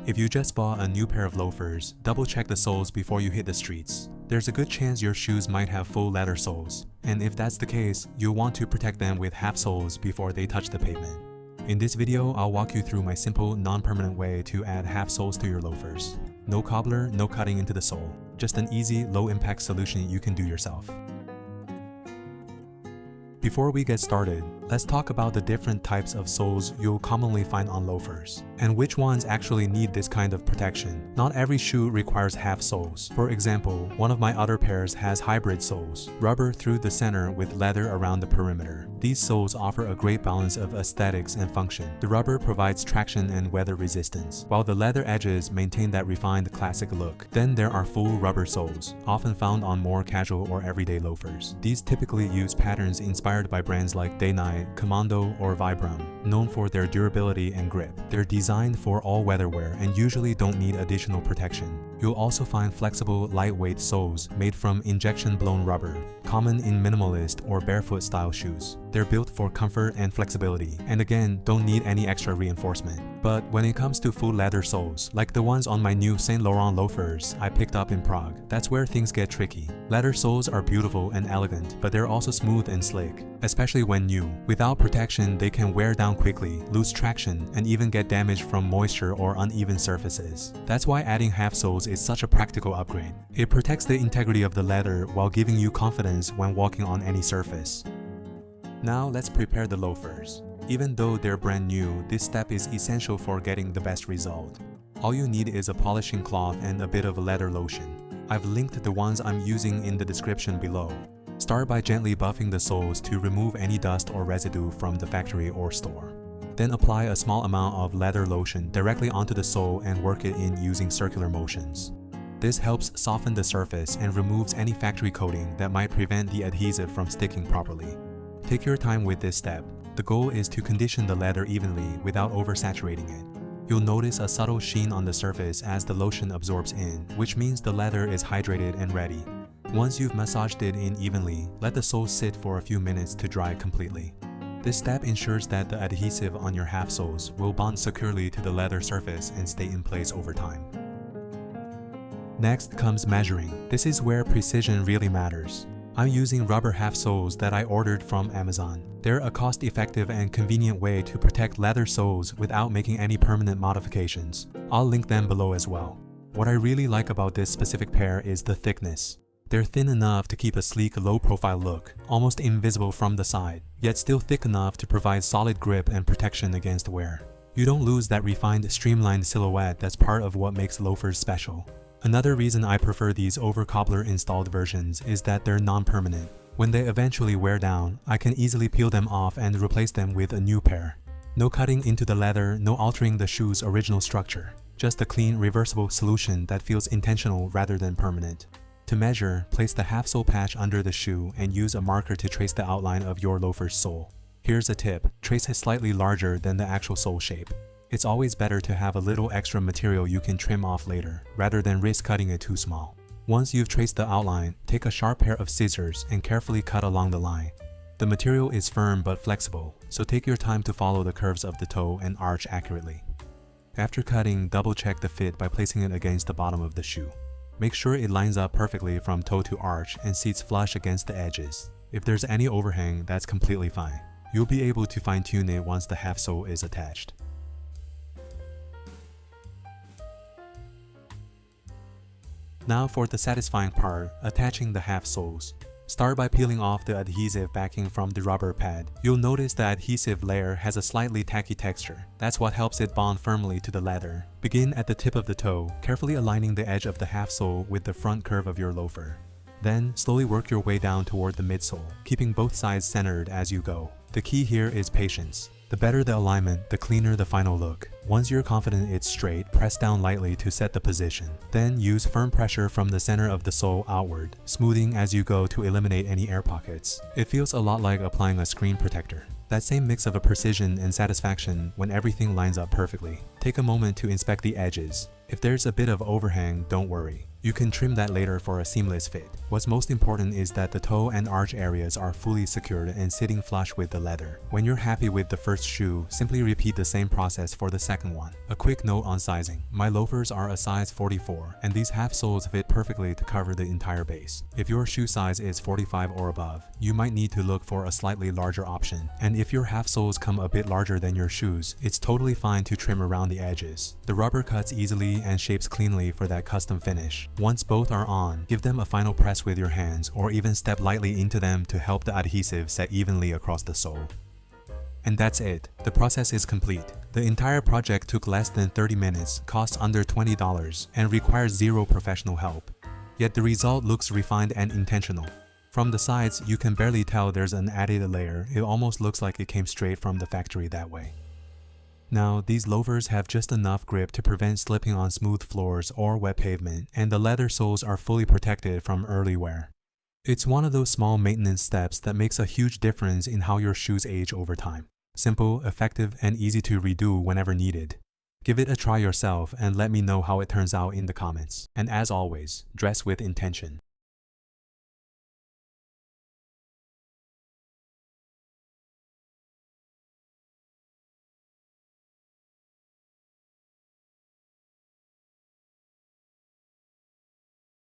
If you just bought a new pair of loafers, double check the soles before you hit the streets. There's a good chance your shoes might have full leather soles, and if that's the case, you'll want to protect them with half soles before they touch the pavement. In this video, I'll walk you through my simple, non-permanent way to add half soles to your loafers. No cobbler, no cutting into the sole. Just an easy, low-impact solution you can do yourself. Before we get started, let's talk about the different types of soles you'll commonly find on loafers, and which ones actually need this kind of protection. Not every shoe requires half soles. For example, one of my other pairs has hybrid soles, rubber through the center with leather around the perimeter. These soles offer a great balance of aesthetics and function. The rubber provides traction and weather resistance, while the leather edges maintain that refined classic look. Then there are full rubber soles, often found on more casual or everyday loafers. These typically use patterns inspired by brands like Day-Night, Commando, or Vibram, known for their durability and grip. They're designed for all-weather wear and usually don't need additional protection. You'll also find flexible, lightweight soles made from injection-blown rubber, common in minimalist or barefoot style shoes. They're built for comfort and flexibility, and again, don't need any extra reinforcement. But when it comes to full leather soles, like the ones on my new Saint Laurent loafers I picked up in Prague, that's where things get tricky. Leather soles are beautiful and elegant, but they're also smooth and slick, especially when new. Without protection, they can wear down quickly, lose traction, and even get damaged from moisture or uneven surfaces. That's why adding half soles is such a practical upgrade. It protects the integrity of the leather while giving you confidence when walking on any surface. Now let's prepare the loafers. Even though they're brand new, this step is essential for getting the best result. All you need is a polishing cloth and a bit of leather lotion. I've linked the ones I'm using in the description below. Start by gently buffing the soles to remove any dust or residue from the factory or store. Then apply a small amount of leather lotion directly onto the sole and work it in using circular motions. This helps soften the surface and removes any factory coating that might prevent the adhesive from sticking properly. Take your time with this step. The goal is to condition the leather evenly without oversaturating it. You'll notice a subtle sheen on the surface as the lotion absorbs in, which means the leather is hydrated and ready. Once you've massaged it in evenly, let the sole sit for a few minutes to dry completely. This step ensures that the adhesive on your half soles will bond securely to the leather surface and stay in place over time. Next comes measuring. This is where precision really matters. I'm using rubber half soles that I ordered from Amazon. They're a cost-effective and convenient way to protect leather soles without making any permanent modifications. I'll link them below as well. What I really like about this specific pair is the thickness. They're thin enough to keep a sleek, low-profile look, almost invisible from the side, yet still thick enough to provide solid grip and protection against wear. You don't lose that refined, streamlined silhouette that's part of what makes loafers special. Another reason I prefer these over cobbler installed versions is that they're non-permanent. When they eventually wear down, I can easily peel them off and replace them with a new pair. No cutting into the leather, no altering the shoe's original structure. Just a clean, reversible solution that feels intentional rather than permanent. To measure, place the half sole patch under the shoe and use a marker to trace the outline of your loafer's sole. Here's a tip: trace it slightly larger than the actual sole shape. It's always better to have a little extra material you can trim off later, rather than risk cutting it too small. Once you've traced the outline, take a sharp pair of scissors and carefully cut along the line. The material is firm but flexible, so take your time to follow the curves of the toe and arch accurately. After cutting, double-check the fit by placing it against the bottom of the shoe. Make sure it lines up perfectly from toe to arch and sits flush against the edges. If there's any overhang, that's completely fine. You'll be able to fine-tune it once the half sole is attached. Now for the satisfying part, attaching the half soles. Start by peeling off the adhesive backing from the rubber pad. You'll notice the adhesive layer has a slightly tacky texture. That's what helps it bond firmly to the leather. Begin at the tip of the toe, carefully aligning the edge of the half sole with the front curve of your loafer. Then, slowly work your way down toward the midsole, keeping both sides centered as you go. The key here is patience. The better the alignment, the cleaner the final look. Once you're confident it's straight, press down lightly to set the position. Then use firm pressure from the center of the sole outward, smoothing as you go to eliminate any air pockets. It feels a lot like applying a screen protector. That same mix of a precision and satisfaction when everything lines up perfectly. Take a moment to inspect the edges. If there's a bit of overhang, don't worry. You can trim that later for a seamless fit. What's most important is that the toe and arch areas are fully secured and sitting flush with the leather. When you're happy with the first shoe, simply repeat the same process for the second one. A quick note on sizing. My loafers are a size 44, and these half soles fit perfectly to cover the entire base. If your shoe size is 45 or above, you might need to look for a slightly larger option. And if your half soles come a bit larger than your shoes, it's totally fine to trim around the edges. The rubber cuts easily and shapes cleanly for that custom finish. Once both are on, give them a final press with your hands or even step lightly into them to help the adhesive set evenly across the sole. And that's it. The process is complete. The entire project took less than 30 minutes, cost under $20, and requires zero professional help. Yet the result looks refined and intentional. From the sides, you can barely tell there's an added layer. It almost looks like it came straight from the factory that way. Now, these loafers have just enough grip to prevent slipping on smooth floors or wet pavement, and the leather soles are fully protected from early wear. It's one of those small maintenance steps that makes a huge difference in how your shoes age over time. Simple, effective, and easy to redo whenever needed. Give it a try yourself and let me know how it turns out in the comments. And as always, dress with intention.